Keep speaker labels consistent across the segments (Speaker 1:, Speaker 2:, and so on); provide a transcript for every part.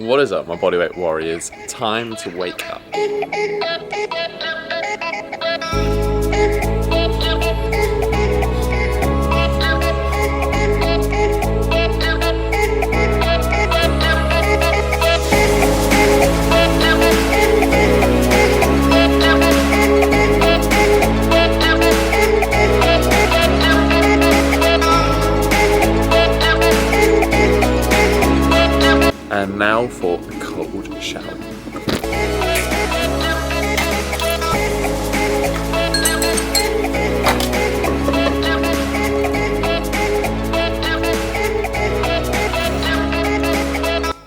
Speaker 1: What is up, my bodyweight warriors? Time to wake up. And now for a cold shower.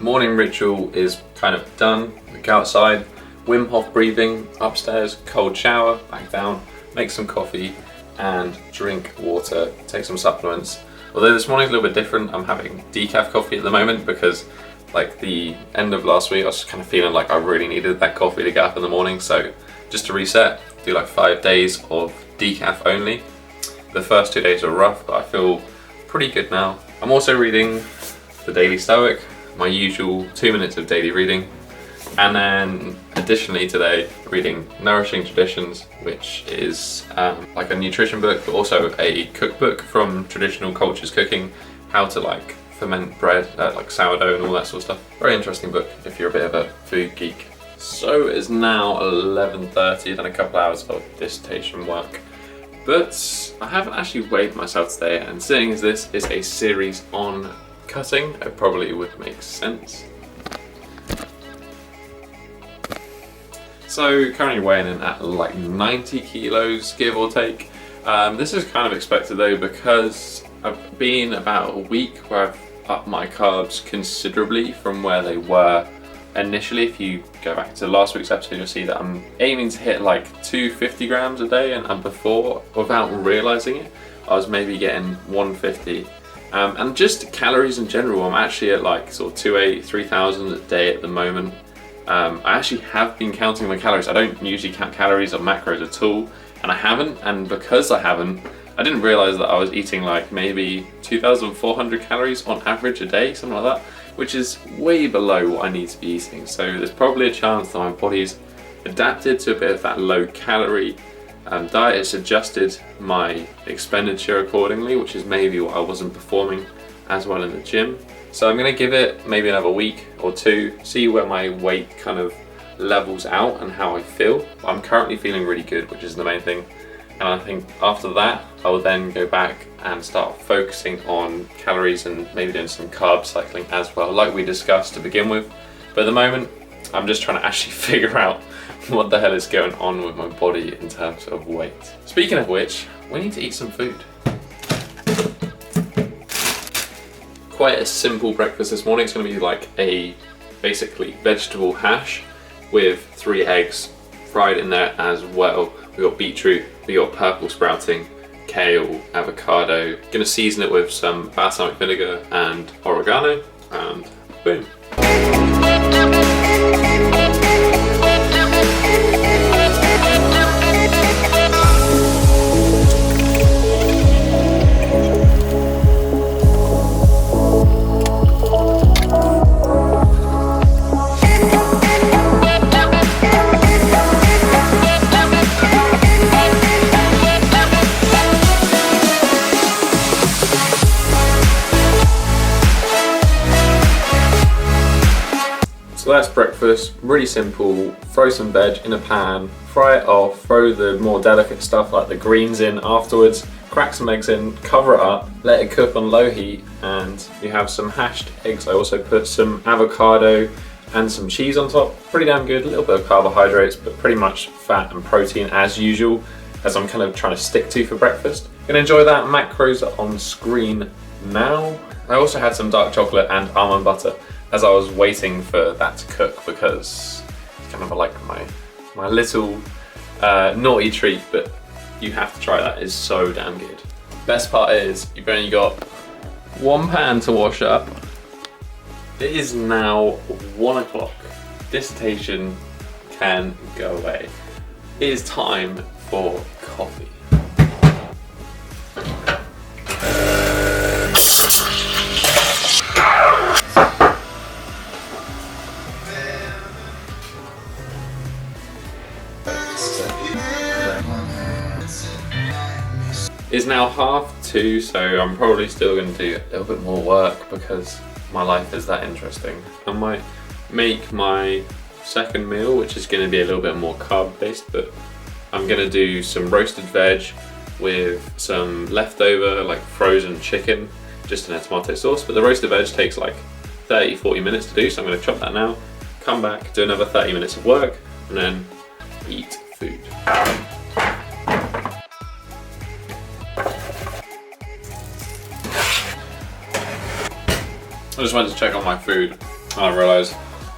Speaker 1: Morning ritual is kind of done. We go outside, Wim Hof breathing, upstairs, cold shower, back down, make some coffee and drink water, take some supplements. Although this morning's a little bit different, I'm having decaf coffee at the moment because like the end of last week I was kind of feeling like I really needed that coffee to get up in the morning. So just to reset, do like 5 days of decaf only. The first 2 days are rough, but I feel pretty good now. I'm also reading the Daily Stoic, my usual 2 minutes of daily reading. And then additionally today, reading Nourishing Traditions, which is like a nutrition book, but also a cookbook from traditional cultures cooking, how to like ferment bread, like sourdough and all that sort of stuff. Very interesting book if you're a bit of a food geek. So it's now 11:30, done a couple hours of dissertation work. But I haven't actually weighed myself today, and seeing as this is a series on cutting, it probably would make sense. So currently weighing in at like 90 kilos, give or take. This is kind of expected though, because I've been about a week where I've upped my carbs considerably from where they were initially. If you go back to last week's episode, you'll see that I'm aiming to hit like 250 grams a day, and before, without realizing it, I was maybe getting 150. And just calories in general, I'm actually at like sort of 3,000 a day at the moment. I actually have been counting my calories. I don't usually count calories or macros at all, and I haven't, and because I haven't, I didn't realize that I was eating like maybe 2,400 calories on average a day, something like that, which is way below what I need to be eating. So there's probably a chance that my body's adapted to a bit of that low calorie diet. It's adjusted my expenditure accordingly, which is maybe what I wasn't performing as well in the gym. So I'm gonna give it maybe another week or two, see where my weight kind of levels out and how I feel. I'm currently feeling really good, which is the main thing. And I think after that, I will then go back and start focusing on calories and maybe doing some carb cycling as well, like we discussed to begin with. But at the moment, I'm just trying to actually figure out what the hell is going on with my body in terms of weight. Speaking of which, we need to eat some food. Quite a simple breakfast this morning. It's going to be like a basically vegetable hash with 3 eggs fried in there as well. We got beetroot, we got purple sprouting, kale, avocado. Gonna season it with some balsamic vinegar and oregano, and boom. So that's breakfast, really simple. Throw some veg in a pan, fry it off, throw the more delicate stuff like the greens in afterwards, crack some eggs in, cover it up, let it cook on low heat, and you have some hashed eggs. I also put some avocado and some cheese on top. Pretty damn good, a little bit of carbohydrates, but pretty much fat and protein as usual, as I'm kind of trying to stick to for breakfast. Gonna enjoy that. Macros are on screen now. I also had some dark chocolate and almond butter as I was waiting for that to cook, because it's kind of like my little naughty treat, but you have to try that. It's so damn good. Best part is you've only got 1 pan to wash up. It is now 1 o'clock. Dissertation can go away. It is time for coffee. is now 2:30, so I'm probably still going to do a little bit more work because my life is that interesting. I might make my second meal, which is going to be a little bit more carb based, but I'm going to do some roasted veg with some leftover like frozen chicken just in a tomato sauce. But the roasted veg takes like 30-40 minutes to do, so I'm going to chop that now, come back, do another 30 minutes of work, and then eat food. I just went to check on my food and I realised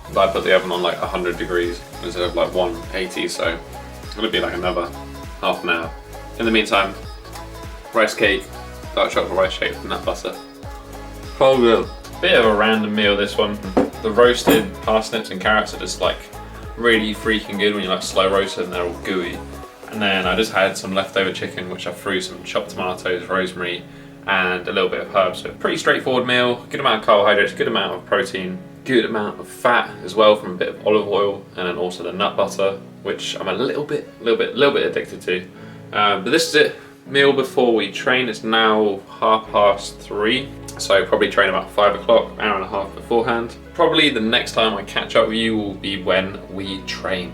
Speaker 1: that I put the oven on like 100 degrees instead of like 180, so it's going to be like another half an hour. In the meantime, rice cake, dark chocolate rice shake with nut butter. Oh good. Bit of a random meal this one. The roasted parsnips and carrots are just like really freaking good when you like slow roast them, they're all gooey. And then I just had some leftover chicken which I threw some chopped tomatoes, rosemary, and a little bit of herbs. So pretty straightforward meal, good amount of carbohydrates, good amount of protein, good amount of fat as well from a bit of olive oil, and then also the nut butter, which I'm a little bit addicted to. But this is it, meal before we train. It's now 3:30, so probably train about 5 o'clock, hour and a half beforehand. Probably the next time I catch up with you will be when we train.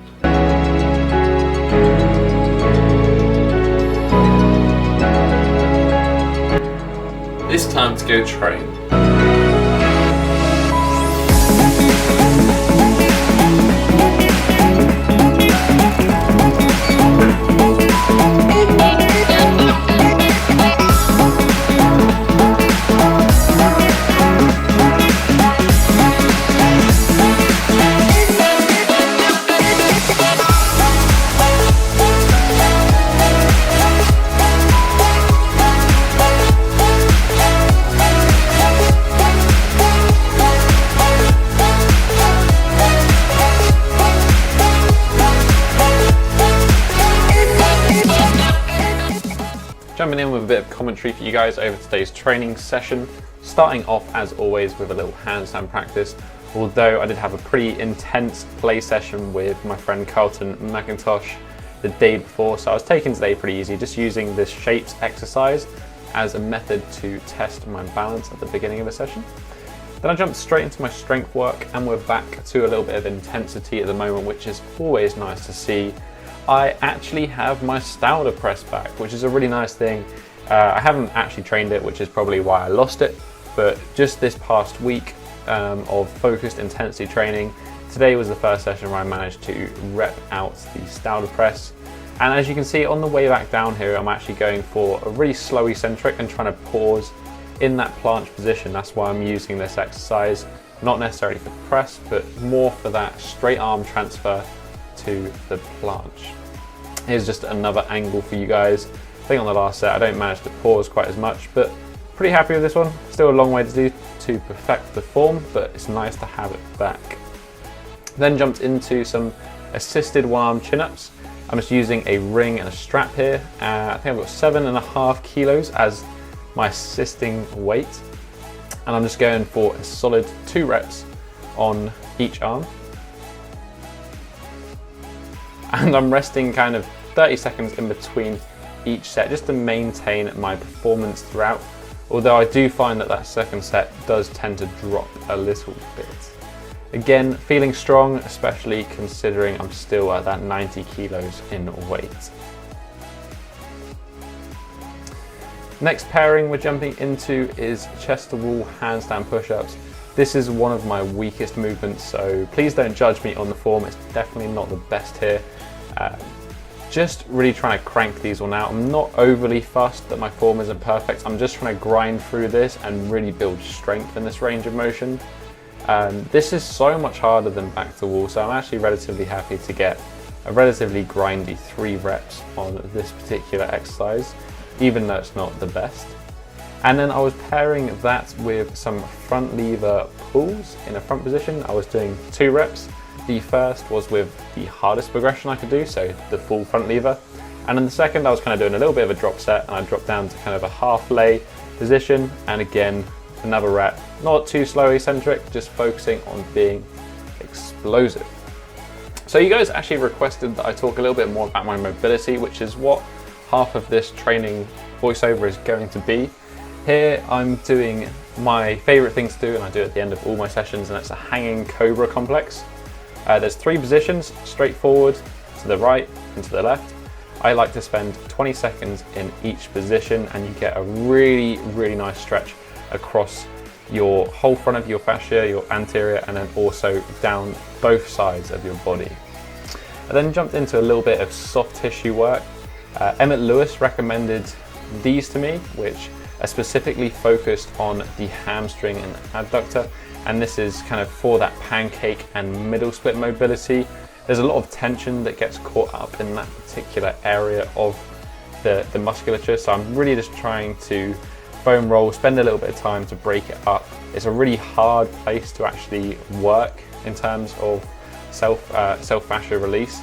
Speaker 1: It's time to go train. Jumping in with a bit of commentary for you guys over today's training session, starting off as always with a little handstand practice, although I did have a pretty intense play session with my friend Carlton McIntosh the day before, so I was taking today pretty easy, just using this shapes exercise as a method to test my balance at the beginning of a session. Then I jumped straight into my strength work and we're back to a little bit of intensity at the moment, which is always nice to see. I actually have my Stalder Press back, which is a really nice thing. I haven't actually trained it, which is probably why I lost it, but just this past week of focused intensity training, today was the first session where I managed to rep out the Stalder Press. And as you can see on the way back down here, I'm actually going for a really slow eccentric and trying to pause in that planche position. That's why I'm using this exercise, not necessarily for the press, but more for that straight arm transfer to the planche. Here's just another angle for you guys. I think on the last set I don't manage to pause quite as much, but pretty happy with this one. Still a long way to do to perfect the form, but it's nice to have it back. Then jumped into some assisted one-arm chin-ups. I'm just using a ring and a strap here. I think I've got 7.5 kilos as my assisting weight, and I'm just going for a solid 2 reps on each arm. And I'm resting kind of 30 seconds in between each set just to maintain my performance throughout, although I do find that that second set does tend to drop a little bit. Again, feeling strong, especially considering I'm still at that 90 kilos in weight. Next pairing we're jumping into is chest to wall handstand push-ups. This is one of my weakest movements, so please don't judge me on the form. It's definitely not the best here. Just really trying to crank these one out. I'm not overly fussed that my form isn't perfect. I'm just trying to grind through this and really build strength in this range of motion. This is so much harder than back to wall, so I'm actually relatively happy to get a relatively grindy 3 reps on this particular exercise, even though it's not the best. And then I was pairing that with some front lever pulls in a front position. I was doing 2 reps. The first was with the hardest progression I could do, so the full front lever. And then the second, I was kind of doing a little bit of a drop set, and I dropped down to kind of a half lay position. And again, another rep, not too slow eccentric, just focusing on being explosive. So you guys actually requested that I talk a little bit more about my mobility, which is what half of this training
Speaker 2: voiceover is going to be. Here I'm doing my favourite thing to do, and I do it at the end of all my sessions, and that's a hanging Cobra Complex. There's 3 positions, straight forward, to the right and to the left. I like to spend 20 seconds in each position, and you get a really nice stretch across your whole front of your fascia, your anterior, and then also down both sides of your body. I then jumped into a little bit of soft tissue work. Emmett Lewis recommended these to me, which are specifically focused on the hamstring and adductor, and this is kind of for that pancake and middle split mobility. There's a lot of tension that gets caught up in that particular area of the musculature, so I'm really just trying to foam roll, spend a little bit of time to break it up. It's a really hard place to actually work in terms of self fascia release.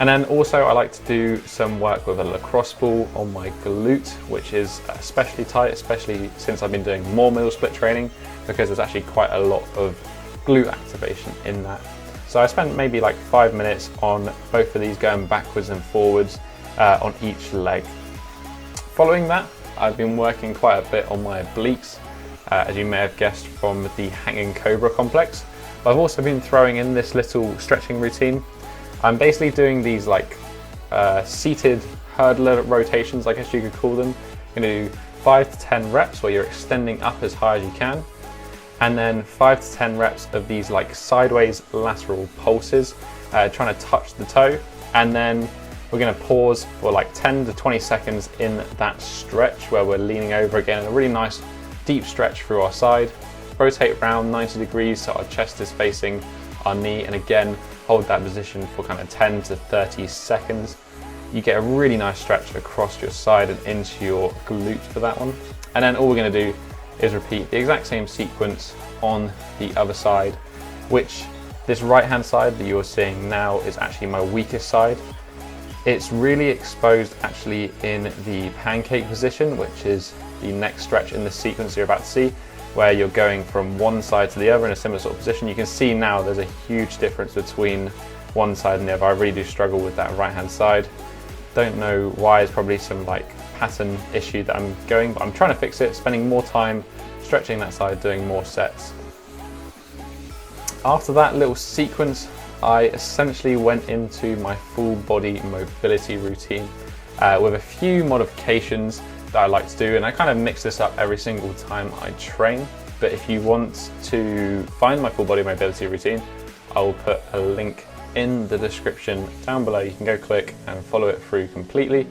Speaker 2: And then also I like to do some work with a lacrosse ball on my glute, which is especially tight, especially since I've been doing more middle split training, because there's actually quite a lot of glute activation in that. So I spent maybe like 5 minutes on both of these, going backwards and forwards on each leg. Following that, I've been working quite a bit on my obliques, as you may have guessed from the hanging Cobra Complex. But I've also been throwing in this little stretching routine. I'm basically doing these like seated hurdler rotations, I guess you could call them. You're gonna do 5 to 10 reps where you're extending up as high as you can, and then 5 to 10 reps of these like sideways lateral pulses, trying to touch the toe, and then we're going to pause for like 10 to 20 seconds in that stretch where we're leaning over again, and a really nice deep stretch through our side. Rotate around 90 degrees so our chest is facing our knee, and again hold that position for kind of 10 to 30 seconds. You get a really nice stretch across your side and into your glute for that one. And then all we're going to do is repeat the exact same sequence on the other side, which this right hand side that you're seeing now is actually my weakest side. It's really exposed actually in the pancake position, which is the next stretch in the sequence you're about to see, where you're going from one side to the other in a similar sort of position. You can see now there's a huge difference between one side and the other. I really do struggle with that right hand side. Don't know why, it's probably some like pattern issue that I'm going, but I'm trying to fix it, spending more time stretching that side, doing more sets. After that little sequence, I essentially went into my full body mobility routine with a few modifications that I like to do, and I kind of mix this up every single time I train. But if you want to find my full body mobility routine, I will put a link in the description down below. You can go click and follow it through completely,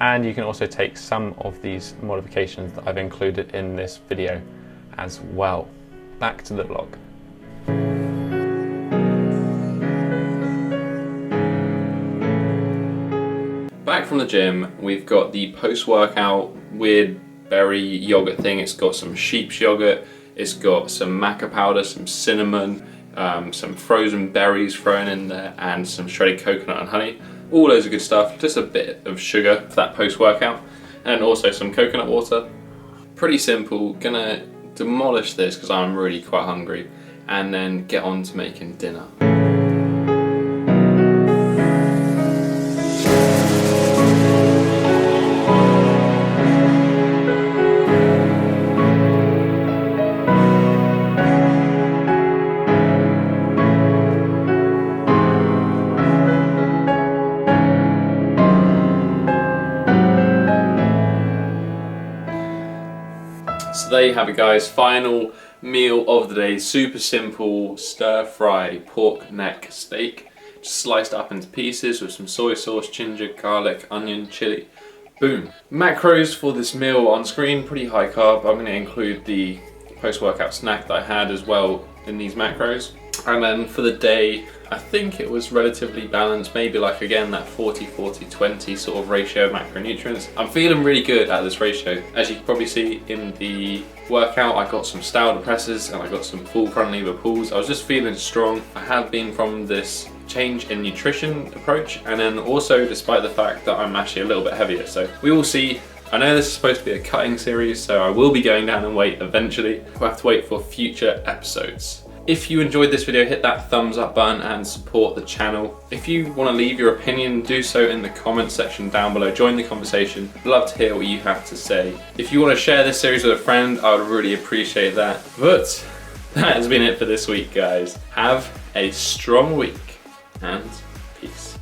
Speaker 2: and you can also take some of these modifications that I've included in this video as well. Back to the vlog.
Speaker 1: Back from the gym, we've got the post-workout weird berry yogurt thing. It's got some sheep's yogurt, it's got some maca powder, some cinnamon, some frozen berries thrown in there, and some shredded coconut and honey. All loads of good stuff, just a bit of sugar for that post-workout, and also some coconut water. Pretty simple. Gonna demolish this because I'm really quite hungry, and then get on to making dinner. So there you have it, guys. Final meal of the day. Super simple stir-fry pork neck steak. Just sliced up into pieces with some soy sauce, ginger, garlic, onion, chili. Boom. Macros for this meal on screen, pretty high carb. I'm going to include the post-workout snack that I had as well in these macros. And then for the day, I think it was relatively balanced, maybe like again that 40-40-20 sort of ratio of macronutrients. I'm feeling really good at this ratio. As you can probably see in the workout, I got some Stalder presses and I got some full front lever pulls. I was just feeling strong. I have been from this change in nutrition approach, and then also despite the fact that I'm actually a little bit heavier. So we will see. I know this is supposed to be a cutting series, so I will be going down in weight eventually. We'll have to wait for future episodes. If you enjoyed this video, hit that thumbs up button and support the channel. If you want to leave your opinion, do so in the comment section down below. Join the conversation. Love to hear what you have to say. If you want to share this series with a friend, I would really appreciate that. But that has been it for this week, guys. Have a strong week and peace.